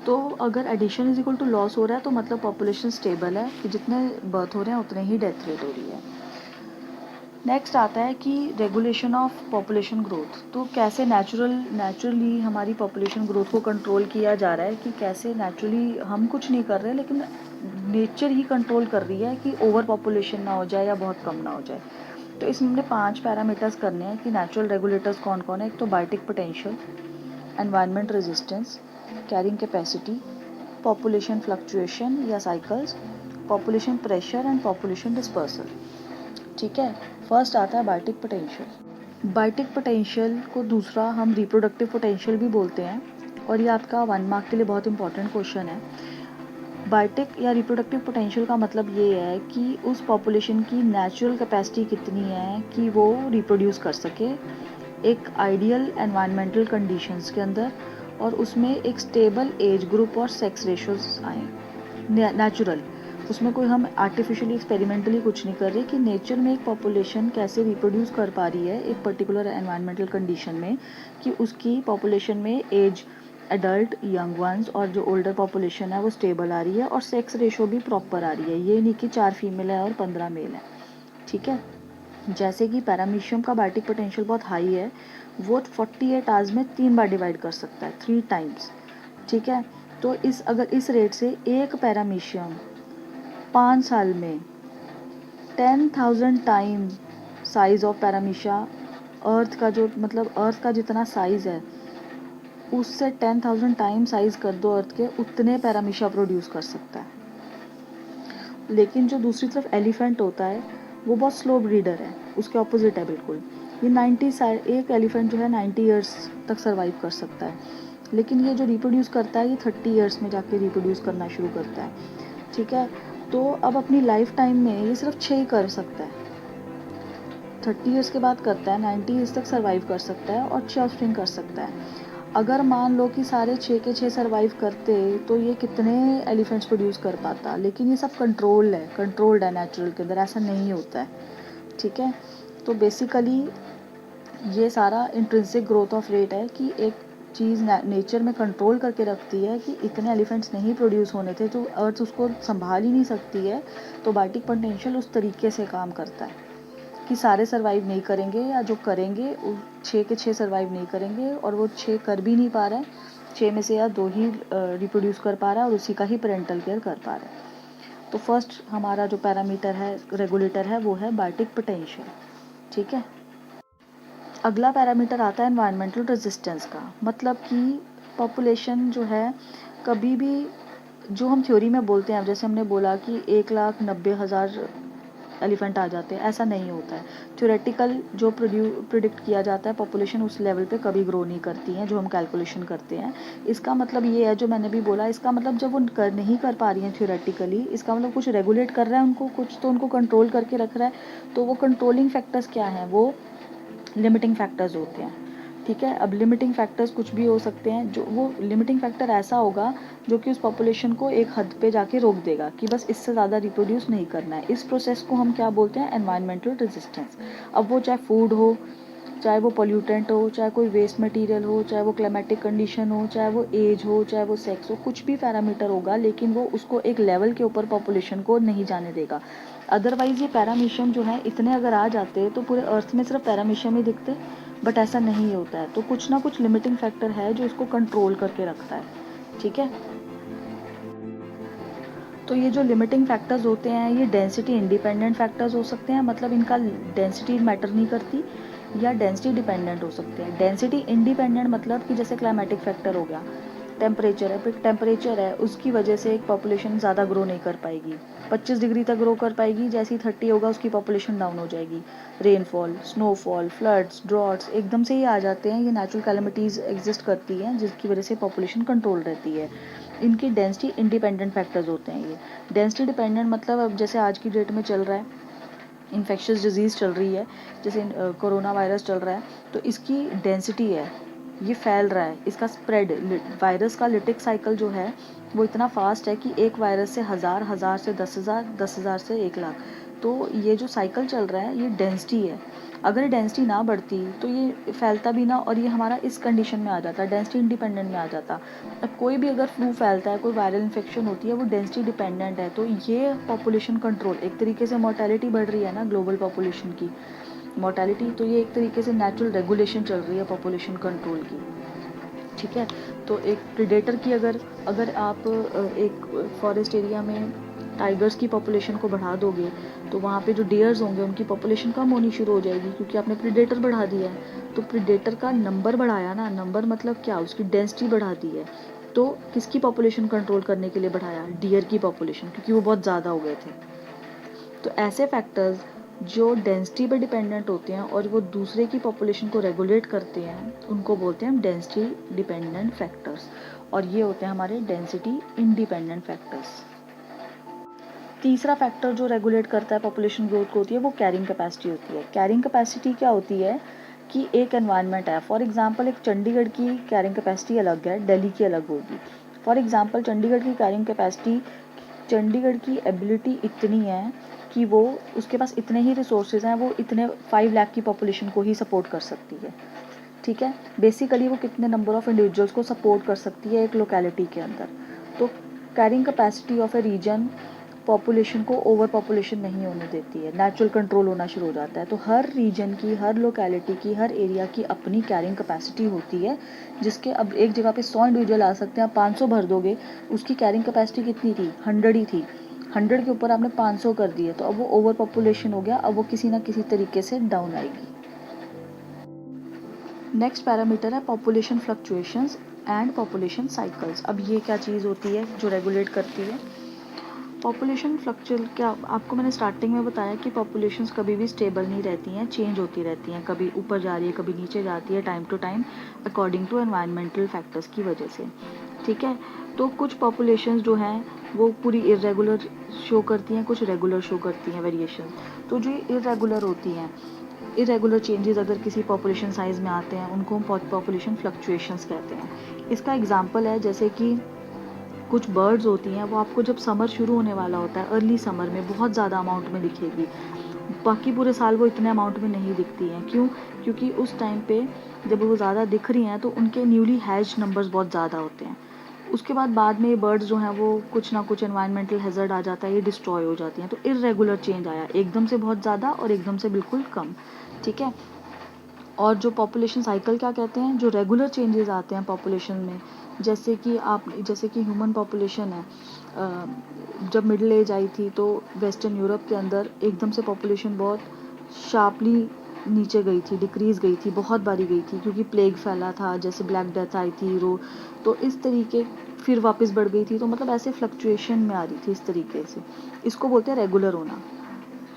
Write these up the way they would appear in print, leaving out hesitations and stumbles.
तो अगर addition is equal to loss हो रहा है तो मतलब पॉपुलेशन स्टेबल है, कि जितने बर्थ हो रहे हैं उतने ही डेथ रेट हो रही है। नेक्स्ट आता है कि रेगुलेशन ऑफ पॉपुलेशन ग्रोथ। तो कैसे नेचुरली हमारी पॉपुलेशन ग्रोथ को कंट्रोल किया जा रहा है, कि कैसे नेचुरली हम कुछ नहीं कर रहे लेकिन नेचर ही कंट्रोल कर रही है कि ओवर पॉपुलेशन ना हो जाए या बहुत कम ना हो जाए। तो इसमें हमने 5 पैरामीटर्स करने हैं कि नेचुरल रेगुलेटर्स कौन कौन है। एक तो biotic potential, environment resistance, carrying capacity, population fluctuation या cycles, population pressure and population dispersal. ठीक है, फर्स्ट आता है बायोटिक पोटेंशियल। बायोटिक पोटेंशियल को दूसरा हम रिप्रोडक्टिव पोटेंशियल भी बोलते हैं, और ये आपका 1 मार्क के लिए बहुत इंपॉर्टेंट क्वेश्चन है। बायोटिक या रिप्रोडक्टिव पोटेंशियल का मतलब ये है कि उस पॉपुलेशन की नेचुरल कैपेसिटी कितनी है कि वो रिप्रोड्यूस कर सके एक आइडियल एनवायरमेंटल कंडीशंस के अंदर, और उसमें एक स्टेबल एज ग्रुप और सेक्स रेशोज आए नेचुरल। उसमें कोई हम आर्टिफिशियली एक्सपेरिमेंटली कुछ नहीं कर रहे, कि नेचर में एक पॉपुलेशन कैसे रिप्रोड्यूस कर पा रही है एक पर्टिकुलर एनवायरमेंटल कंडीशन में, कि उसकी पॉपुलेशन में एज एडल्ट, यंग वंस और जो ओल्डर पॉपुलेशन है वो स्टेबल आ रही है, और सेक्स रेशो भी प्रॉपर आ रही है। ये नहीं कि 4 फीमेल है और 15 मेल है। ठीक है, जैसे कि पैरामीशियम का बायोटिक पोटेंशियल बहुत हाई है, वो 48 आवर्स में 3 बार डिवाइड कर सकता है, 3 टाइम्स। ठीक है, तो अगर इस रेट से एक पैरामीशियम 5 साल में 10,000 टाइम साइज ऑफ पैरामीशिया, अर्थ का जो मतलब अर्थ का जितना साइज़ है उससे 10,000 टाइम साइज कर दो अर्थ के, उतने पैरामीशिया प्रोड्यूस कर सकता है। लेकिन जो दूसरी तरफ एलिफेंट होता है वो बहुत स्लो ब्रीडर है, उसके ऑपोजिट है बिल्कुल। ये 90 एक एलिफेंट जो है 90 ईयर्स तक सर्वाइव कर सकता है, लेकिन ये जो रिप्रोड्यूस करता है ये 30 ईयर्स में जाके रिप्रोड्यूस करना शुरू करता है। ठीक है, तो अब अपनी लाइफ टाइम में ये सिर्फ 6 ही कर सकता है, 30 ईयर्स के बाद करता है, 90 ईयर्स तक सर्वाइव कर सकता है और 6 ऑफस्प्रिंग कर सकता है। अगर मान लो कि सारे 6 के 6 सर्वाइव करते तो ये कितने एलिफेंट्स प्रोड्यूस कर पाता, लेकिन ये सब कंट्रोल्ड है नेचुरल के अंदर, ऐसा नहीं होता है। ठीक है, तो बेसिकली ये सारा इंट्रिंसिक ग्रोथ ऑफ रेट है कि एक चीज़ नेचर में कंट्रोल करके रखती है कि इतने एलिफेंट्स नहीं प्रोड्यूस होने थे, तो अर्थ उसको संभाल ही नहीं सकती है। तो बायोटिक पोटेंशियल उस तरीके से काम करता है कि सारे सर्वाइव नहीं करेंगे, या जो करेंगे 6 के 6 सर्वाइव नहीं करेंगे, और वो 6 कर भी नहीं पा रहा है, 6 में से या 2 ही रिप्रोड्यूस कर पा रहा है और उसी का ही पेरेंटल केयर कर पा रहा है। तो फर्स्ट हमारा जो पैरामीटर है रेगुलेटर है वो है बायोटिक पोटेंशियल। ठीक है, अगला पैरामीटर आता है एनवायरमेंटल रेजिस्टेंस का। मतलब कि पॉपुलेशन जो है कभी भी, जो हम थ्योरी में बोलते हैं, अब जैसे हमने बोला कि 1,90,000 एलिफेंट आ जाते हैं, ऐसा नहीं होता है। थ्योरेटिकल जो प्रिडिक्ट किया जाता है पॉपुलेशन उस लेवल पे कभी ग्रो नहीं करती हैं जो हम कैलकुलेशन करते हैं। इसका मतलब ये है, जो मैंने भी बोला, इसका मतलब जब वो नहीं कर पा रही हैं थ्योरेटिकली, इसका मतलब कुछ रेगुलेट कर रहा है उनको, कुछ तो उनको कंट्रोल करके रख रहा है। तो वो कंट्रोलिंग फैक्टर्स क्या हैं? वो लिमिटिंग फैक्टर्स होते हैं। ठीक है, अब लिमिटिंग फैक्टर्स कुछ भी हो सकते हैं, जो वो लिमिटिंग फैक्टर ऐसा होगा जो कि उस पॉपुलेशन को एक हद पे जाके रोक देगा कि बस इससे ज़्यादा रिप्रोड्यूस नहीं करना है। इस प्रोसेस को हम क्या बोलते हैं? Environmental resistance. अब वो चाहे फूड हो, चाहे वो पोल्यूटेंट हो, चाहे कोई वेस्ट मटेरियल हो, चाहे वो क्लाइमेटिक कंडीशन हो, चाहे वो एज हो, चाहे वो सेक्स हो, कुछ भी पैरामीटर होगा, लेकिन वो उसको एक लेवल के ऊपर पॉपुलेशन को नहीं जाने देगा। अदरवाइज़ ये पैरामीशियम जो है इतने अगर आ जाते तो पूरे अर्थ में सिर्फ पैरामीशियम ही दिखते, बट ऐसा नहीं होता है। तो कुछ ना कुछ लिमिटिंग फैक्टर है जो इसको कंट्रोल करके रखता है। ठीक है, तो ये जो लिमिटिंग फैक्टर्स होते हैं ये डेंसिटी इंडिपेंडेंट फैक्टर्स हो सकते हैं, मतलब इनका डेंसिटी मैटर नहीं करती, या डेंसिटी डिपेंडेंट हो सकते हैं। डेंसिटी इंडिपेंडेंट मतलब कि जैसे क्लाइमेटिक फैक्टर हो गया, टेम्परेचर है उसकी वजह से एक पॉपुलेशन ज़्यादा ग्रो नहीं कर पाएगी, 25 डिग्री तक ग्रो कर पाएगी, जैसे ही 30 होगा उसकी पॉपुलेशन डाउन हो जाएगी। रेनफॉल, स्नोफॉल, फ्लड्स, ड्रॉट्स एकदम से ही आ जाते हैं, ये नेचुरल कैलेमिटीज़ एग्जिस्ट करती हैं जिसकी वजह से पॉपुलेशन कंट्रोल रहती है। इनकी डेंसिटी इंडिपेंडेंट फैक्टर्स होते हैं। ये डेंसिटी डिपेंडेंट मतलब अब जैसे आज की डेट में चल रहा है, इन्फेक्शियस डिजीज़ चल रही है, जैसे कोरोना वायरस चल रहा है, तो इसकी डेंसिटी है, ये फैल रहा है, इसका स्प्रेड, वायरस का लिटिक साइकिल जो है वो इतना फास्ट है कि एक वायरस से हज़ार से 10,000 से 1 लाख, तो ये जो साइकिल चल रहा है ये डेंसिटी है। अगर डेंसिटी ना बढ़ती तो ये फैलता भी ना, और ये हमारा इस कंडीशन में आ जाता, डेंसिटी इंडिपेंडेंट में आ जाता। अब कोई भी अगर फ्लू फैलता है, कोई वायरल इन्फेक्शन होती है, वो डेंसिटी डिपेंडेंट है, तो ये पॉपुलेशन कंट्रोल एक तरीके से, मोर्टेलिटी बढ़ रही है ना ग्लोबल पॉपुलेशन की मोर्टेलिटी, तो ये एक तरीके से नेचुरल रेगुलेशन चल रही है पॉपुलेशन कंट्रोल की। ठीक है, तो एक प्रीडेटर की अगर अगर आप एक फॉरेस्ट एरिया में टाइगर्स की पॉपुलेशन को बढ़ा दोगे, तो वहाँ पे जो डियर्स होंगे उनकी पॉपुलेशन कम होनी शुरू हो जाएगी, क्योंकि आपने प्रीडेटर बढ़ा दिया है। तो प्रीडेटर का नंबर बढ़ाया ना, नंबर मतलब क्या, उसकी डेंसिटी बढ़ा दी है। तो किसकी पॉपुलेशन कंट्रोल करने के लिए बढ़ाया, डियर की पॉपुलेशन, क्योंकि वो बहुत ज़्यादा हो गए थे। तो ऐसे फैक्टर्स जो डेंसिटी पर डिपेंडेंट होते हैं और वो दूसरे की पॉपुलेशन को रेगुलेट करते हैं, उनको बोलते हैं हम डेंसिटी डिपेंडेंट फैक्टर्स, और ये होते हैं हमारे डेंसिटी इंडिपेंडेंट फैक्टर्स। तीसरा फैक्टर जो रेगुलेट करता है पॉपुलेशन ग्रोथ को होती है वो कैरिंग कैपेसिटी होती है। कैरिंग कैपेसिटी क्या होती है कि एक एनवायरनमेंट है, फॉर एग्जांपल एक चंडीगढ़ की कैरिंग कैपेसिटी अलग है, दिल्ली की अलग होगी। फॉर एग्जांपल चंडीगढ़ की कैरिंग कैपेसिटी, चंडीगढ़ की एबिलिटी इतनी है कि वो, उसके पास इतने ही रिसोर्सेज हैं, वो इतने 5 लाख की पॉपुलेशन को ही सपोर्ट कर सकती है। ठीक है, बेसिकली वो कितने नंबर ऑफ इंडिविजुअल्स को सपोर्ट कर सकती है एक लोकेलिटी के अंदर। तो carrying capacity of a region population को ओवर पॉपुलेशन नहीं होने देती है, नेचुरल कंट्रोल होना शुरू हो जाता है। तो हर रीजन की, हर लोकेलिटी की, हर एरिया की अपनी कैरिंग कैपेसिटी होती है, जिसके अब एक जगह पे 100 इंडिविजुअल आ सकते हैं, आप 500 भर दोगे, उसकी कैरिंग कैपेसिटी कितनी थी, 100 ही थी, 100 के ऊपर आपने 500 कर दिए, तो अब वो ओवर पॉपुलेशन हो गया, अब वो किसी ना किसी तरीके से डाउन आएगी। नेक्स्ट पैरामीटर है population fluctuations and population cycles. अब ये क्या चीज़ होती है जो रेगुलेट करती है पॉपुलेशन फ्लक्चुएल? क्या आपको मैंने स्टार्टिंग में बताया कि पॉपुलेशंस कभी भी स्टेबल नहीं रहती हैं, चेंज होती रहती हैं, कभी ऊपर जा रही है, कभी नीचे जाती है, time to time according to environmental factors की वजह से। ठीक है, तो कुछ पॉपुलेशंस जो हैं वो पूरी इरेगुलर शो करती हैं, कुछ रेगुलर शो करती हैं वेरिएशन। तो जो इरेगुलर होती हैं, इरेगुलर चेंजेस अगर किसी पॉपुलेशन साइज़ में आते हैं, उनको हम पॉपुलेशन फ्लक्चुएशंस कहते हैं। इसका एग्जांपल है जैसे कि कुछ बर्ड्स होती हैं, वो आपको जब समर शुरू होने वाला होता है, अर्ली समर में बहुत ज़्यादा अमाउंट में दिखेगी, बाकी पूरे साल वो इतने अमाउंट में नहीं दिखती हैं। क्यों? क्योंकि उस टाइम पे जब वो ज़्यादा दिख रही हैं तो उनके न्यूली हैच नंबर्स बहुत ज़्यादा होते हैं। उसके बाद में ये बर्ड्स जो हैं वो कुछ ना कुछ एनवायरमेंटल हैज़र्ड आ जाता है, ये डिस्ट्रॉय हो जाती हैं। तो इर्रेगुलर चेंज आया, एकदम से बहुत ज़्यादा और एकदम से बिल्कुल कम। ठीक है, और जो पॉपुलेशन साइकिल क्या कहते हैं, जो रेगुलर चेंजेस आते हैं पॉपुलेशन में, जैसे कि ह्यूमन पॉपुलेशन है, जब मिडिल एज आई थी तो वेस्टर्न यूरोप के अंदर एकदम से पॉपुलेशन बहुत शार्पली नीचे गई थी, डिक्रीज़ गई थी, बहुत बारी गई थी, क्योंकि प्लेग फैला था, जैसे ब्लैक डेथ आई थी, तो इस तरीके फिर वापस बढ़ गई थी। तो मतलब ऐसे फ्लक्चुएशन में आ रही थी इस तरीके से, इसको बोलते हैं रेगुलर होना,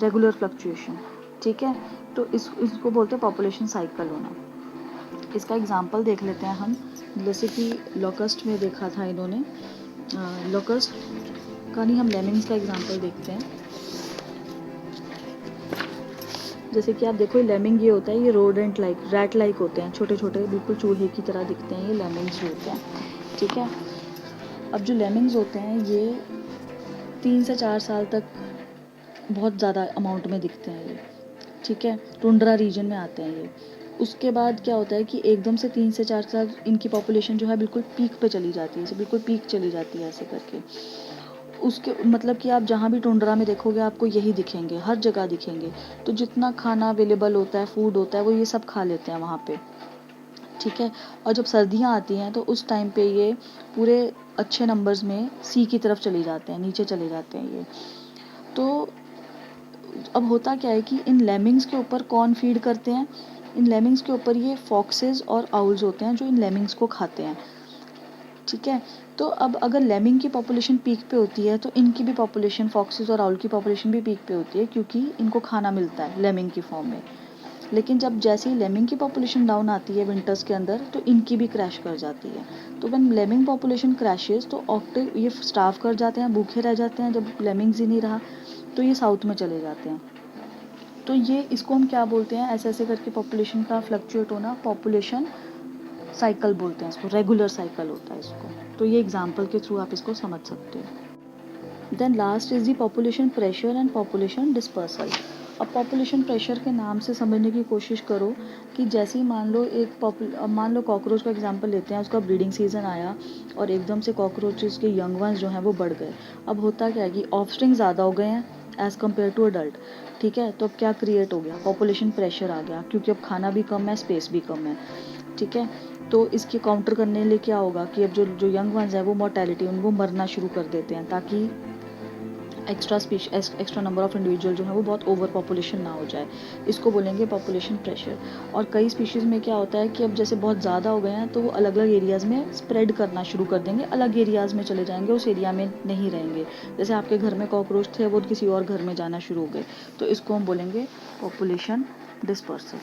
रेगुलर फ्लक्चुएशन। ठीक है, तो इसको बोलते हैं पॉपुलेशन साइकिल होना। इसका एग्जांपल देख लेते हैं हम, जैसे कि लोकस्ट में देखा था इन्होंने, लोकस्ट का नहीं, हम लेमिंग्स का एग्जांपल देखते हैं। जैसे कि आप देखो, लेमिंग ये होता है, ये रोडेंट लाइक, रैट लाइक होते हैं, छोटे छोटे बिल्कुल चूहे की तरह दिखते हैं, ये लेमिंग्स होते हैं। ठीक है, अब जो लेमिंग्स होते हैं ये 3 से 4 साल तक बहुत ज़्यादा अमाउंट में दिखते हैं ये। ठीक है, टुंड्रा रीजन में आते हैं ये। उसके बाद क्या होता है कि एकदम से 3 से 4 साल इनकी पॉपुलेशन जो है बिल्कुल पीक पे चली जाती है, बिल्कुल पीक चली जाती है ऐसे करके। उसके मतलब कि आप जहाँ भी टुंड्रा में देखोगे आपको यही दिखेंगे, हर जगह दिखेंगे। तो जितना खाना अवेलेबल होता है, फूड होता है, वो ये सब खा लेते हैं वहाँ पे। ठीक है, और जब सर्दियाँ आती हैं तो उस टाइम पे ये पूरे अच्छे नंबर्स में सी की तरफ चले जाते हैं, नीचे चले जाते हैं ये। तो अब होता क्या है कि इन लेमिंग्स के ऊपर कौन फीड करते हैं, इन लेमिंग्स के ऊपर ये फॉक्सेस और आउल्स होते हैं जो इन लेमिंग्स को खाते हैं। ठीक है, तो अब अगर लेमिंग की पॉपुलेशन पीक पे होती है तो इनकी भी पॉपुलेशन, फॉक्सेस और आउल की पॉपुलेशन भी पीक पे होती है, क्योंकि इनको खाना मिलता है लेमिंग की फॉर्म में। लेकिन जब जैसे ही लेमिंग की पॉपुलेशन डाउन आती है विंटर्स के अंदर, तो इनकी भी क्रैश कर जाती है। तो व्हेन लेमिंग पॉपुलेशन क्रैशेस, तो ऑक्टेव ये स्टार्व कर जाते हैं, भूखे रह जाते हैं, जब लेमिंग्स ही नहीं रहा तो ये साउथ में चले जाते हैं। तो ये, इसको हम क्या बोलते हैं, ऐसे ऐसे करके पॉपुलेशन का फ्लक्चुएट होना, पॉपुलेशन साइकिल बोलते हैं इसको, रेगुलर साइकिल होता है इसको। तो ये एग्जांपल के थ्रू आप इसको समझ सकते हो। Then last is the population pressure and population dispersal. अब पॉपुलेशन प्रेशर के नाम से समझने की कोशिश करो कि जैसे ही मान लो कॉकरोच का एग्जांपल लेते हैं, उसका ब्रीडिंग सीजन आया और एकदम से कॉकरोचेस के यंग वंस जो हैं वो बढ़ गए। अब होता क्या है कि ऑफस्प्रिंग ज़्यादा हो गए हैं एज़ कम्पेयर टू अडल्ट। ठीक है, तो अब क्या क्रिएट हो गया, पॉपुलेशन प्रेशर आ गया, क्योंकि अब खाना भी कम है, स्पेस भी कम है। ठीक है, तो इसके काउंटर करने के लिए क्या होगा कि अब जो यंग वंस हैं वो मोर्टेलिटी वो मरना शुरू कर देते हैं, ताकि एक्स्ट्रा नंबर ऑफ इंडिविजुअल जो है वो बहुत ओवर पॉपुलेशन ना हो जाए। इसको बोलेंगे पॉपुलेशन प्रेशर। और कई स्पीशीज़ में क्या होता है कि अब जैसे बहुत ज़्यादा हो गए हैं तो वो अलग अलग एरियाज़ में स्प्रेड करना शुरू कर देंगे, अलग एरियाज़ में चले जाएंगे, उस एरिया में नहीं रहेंगे। जैसे आपके घर में कॉकरोच थे, वो किसी और घर में जाना शुरू हो गए, तो इसको हम बोलेंगे पॉपुलेशन डिस्पर्सल।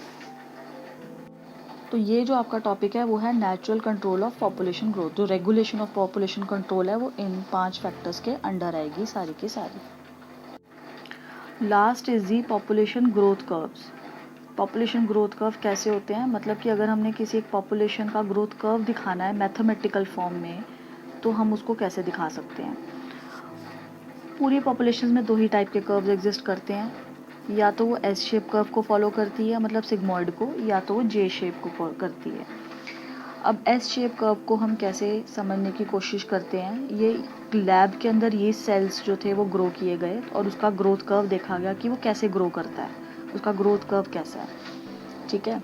तो ये जो आपका टॉपिक है वो है natural control of population growth. जो रेगुलेशन ऑफ पॉपुलेशन कंट्रोल है वो इन 5 फैक्टर्स के अंडर आएगी सारी की सारी। Last is the population growth curves. Population growth curve कैसे होते हैं, मतलब कि अगर हमने किसी एक पॉपुलेशन का ग्रोथ कर्व दिखाना है मैथमेटिकल फॉर्म में, तो हम उसको कैसे दिखा सकते हैं। पूरी पॉपुलेशन में 2 ही टाइप के कर्व्स एग्जिस्ट करते हैं, या तो वो एस शेप कर्व को फॉलो करती है मतलब सिग्मॉइड को, या तो वो जे शेप को करती है। अब एस शेप कर्व को हम कैसे समझने की कोशिश करते हैं, ये लैब के अंदर ये सेल्स जो थे वो ग्रो किए गए और उसका ग्रोथ कर्व देखा गया कि वो कैसे ग्रो करता है, उसका ग्रोथ कर्व कैसा है। ठीक है,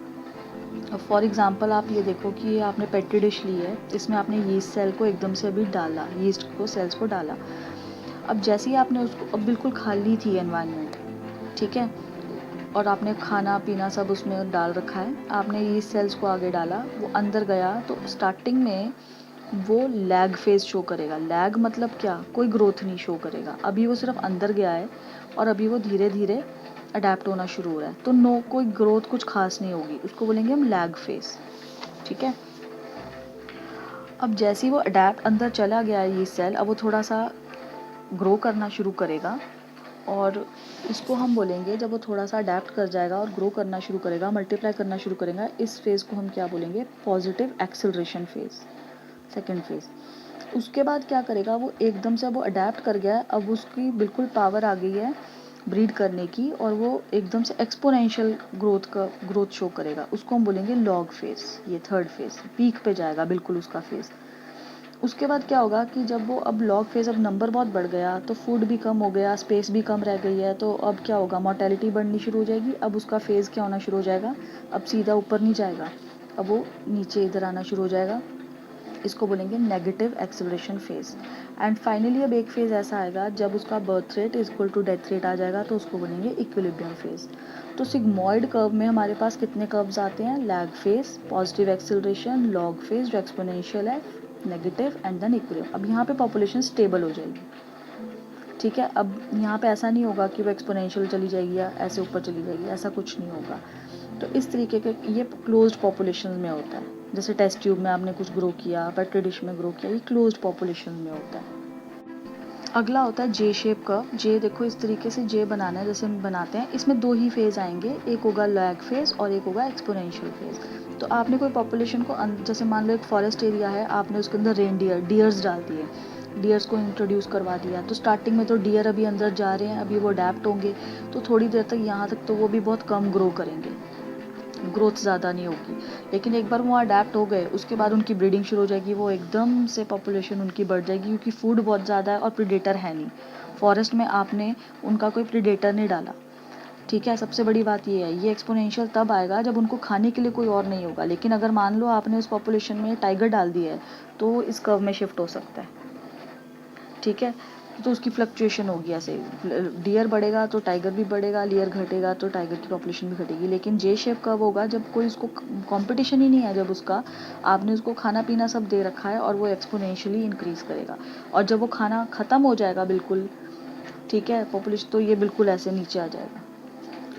अब फॉर एग्जांपल आप ये देखो कि ये आपने पेट्री डिश ली है, इसमें आपने यीस्ट सेल को एकदम से अभी डाला, यीस्ट को सेल्स को डाला। अब जैसे ही आपने उसको, अब बिल्कुल खाली थी एनवायरनमेंट, ठीक है, और आपने खाना पीना सब उसमें डाल रखा है, आपने ये सेल्स को आगे डाला, वो अंदर गया, तो स्टार्टिंग में वो लैग फेज शो करेगा। लैग मतलब क्या, कोई ग्रोथ नहीं शो करेगा, अभी वो सिर्फ अंदर गया है और अभी वो धीरे धीरे अडेप्ट होना शुरू हो रहा है, तो कोई ग्रोथ कुछ खास नहीं होगी, उसको बोलेंगे हम लैग फेज। ठीक है, अब जैसे ही वो अडेप्ट अंदर चला गया है ये सेल, अब वो थोड़ा सा ग्रो करना शुरू करेगा, और इसको हम बोलेंगे, जब वो थोड़ा सा अडेप्ट कर जाएगा और ग्रो करना शुरू करेगा, मल्टीप्लाई करना शुरू करेगा, इस फेज़ को हम क्या बोलेंगे, positive acceleration phase, second phase. उसके बाद क्या करेगा, वो एकदम से वो अडेप्ट कर गया है, अब उसकी बिल्कुल पावर आ गई है ब्रीड करने की, और वो एकदम से एक्सपोनेंशियल ग्रोथ शो करेगा, उसको हम बोलेंगे लॉग फेज़। ये थर्ड फेज़, पीक पे जाएगा बिल्कुल उसका फेज़। उसके बाद क्या होगा कि जब वो अब लॉग फेज, अब नंबर बहुत बढ़ गया, तो फूड भी कम हो गया, स्पेस भी कम रह गई है, तो अब क्या होगा, मोर्टेलिटी बढ़नी शुरू हो जाएगी। अब उसका फेज़ क्या होना शुरू हो जाएगा, अब सीधा ऊपर नहीं जाएगा, अब वो नीचे इधर आना शुरू हो जाएगा, इसको बोलेंगे negative acceleration phase. And finally अब एक फेज़ ऐसा आएगा जब उसका birth rate is equal to death rate आ जाएगा, तो उसको बोलेंगे इक्विलिब्रियम फेज़। तो सिग्मॉइड कर्व में हमारे पास कितने कर्व्स आते हैं, lag phase, positive acceleration, log phase जो एक्सपोनेंशियल है, नेगेटिव, एंड देन इक्विलिब्रियम। अब यहाँ पे पॉपुलेशन स्टेबल हो जाएगी। ठीक है, अब यहाँ पे ऐसा नहीं होगा कि वो एक्सपोनेंशियल चली जाएगी या ऐसे ऊपर चली जाएगी, ऐसा कुछ नहीं होगा। तो इस तरीके के ये क्लोज्ड पॉपुलेशन में होता है, जैसे टेस्ट ट्यूब में आपने कुछ ग्रो किया, पेट्री डिश में ग्रो किया, ये क्लोज्ड पॉपुलेशन में होता है। अगला होता है जे शेप कर्व। जे देखो इस तरीके से जे बनाना है जैसे हम बनाते हैं, इसमें 2 ही फेज़ आएंगे, एक होगा लैग फेज़ और एक होगा एक्सपोनेंशियल फेज़। तो आपने कोई पॉपुलेशन को जैसे मान लो एक फॉरेस्ट एरिया है, आपने उसके अंदर डियर्स डाल दिए, डियर्स को इंट्रोड्यूस करवा दिया, तो स्टार्टिंग में तो डियर अभी अंदर जा रहे हैं, अभी वो अडेप्ट होंगे, तो थोड़ी देर तक यहाँ तक तो वो भी बहुत कम ग्रो करेंगे, ग्रोथ ज़्यादा नहीं होगी। लेकिन एक बार वो अडेप्ट हो गए, उसके बाद उनकी ब्रीडिंग शुरू हो जाएगी, वो एकदम से पॉपुलेशन उनकी बढ़ जाएगी, क्योंकि फूड बहुत ज़्यादा है और प्रीडेटर है नहीं, फॉरेस्ट में आपने उनका कोई प्रीडेटर नहीं डाला। ठीक है, सबसे बड़ी बात ये है, ये एक्सपोनेंशियल तब आएगा जब उनको खाने के लिए कोई और नहीं होगा। लेकिन अगर मान लो आपने उस पॉपुलेशन में टाइगर डाल दिया है, तो इस कर्व में शिफ्ट हो सकता है। ठीक है, तो उसकी फ्लक्चुएशन होगी, ऐसे डियर बढ़ेगा तो टाइगर भी बढ़ेगा, डियर घटेगा तो टाइगर की पॉपुलेशन भी घटेगी। लेकिन जे शेप कब होगा, जब कोई उसको कंपटीशन ही नहीं है, जब उसका आपने उसको खाना पीना सब दे रखा है, और वो एक्सपोनेंशियली इंक्रीज़ करेगा। और जब वो खाना ख़त्म हो जाएगा बिल्कुल, ठीक है, पॉपुलेशन, तो ये बिल्कुल ऐसे नीचे आ जाएगा।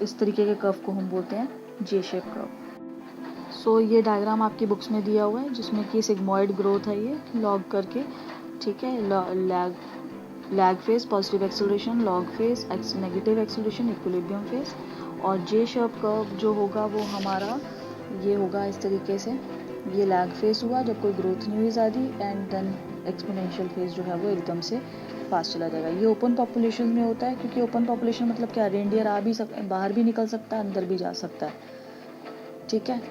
इस तरीके के कर्व को हम बोलते हैं जे शेप कर्व। सो ये डायग्राम आपकी बुक्स में दिया हुआ है, जिसमें कि सिग्मॉइड ग्रोथ है ये लॉग करके। ठीक है, lag phase, positive acceleration, log phase, negative acceleration, equilibrium phase. और जे शेप कर्व जो होगा वो हमारा ये होगा इस तरीके से, ये लैग फेस हुआ जब कोई ग्रोथ नहीं हुई ज़्यादा, एंड देन एक्सपोनेंशियल फेज जो है वो एकदम से फास्ट चला जाएगा। ये ओपन पॉपुलेशन में होता है, क्योंकि ओपन पॉपुलेशन मतलब क्या, रेंडियर बाहर भी निकल सकता है, अंदर भी जा सकता है, ठीक है।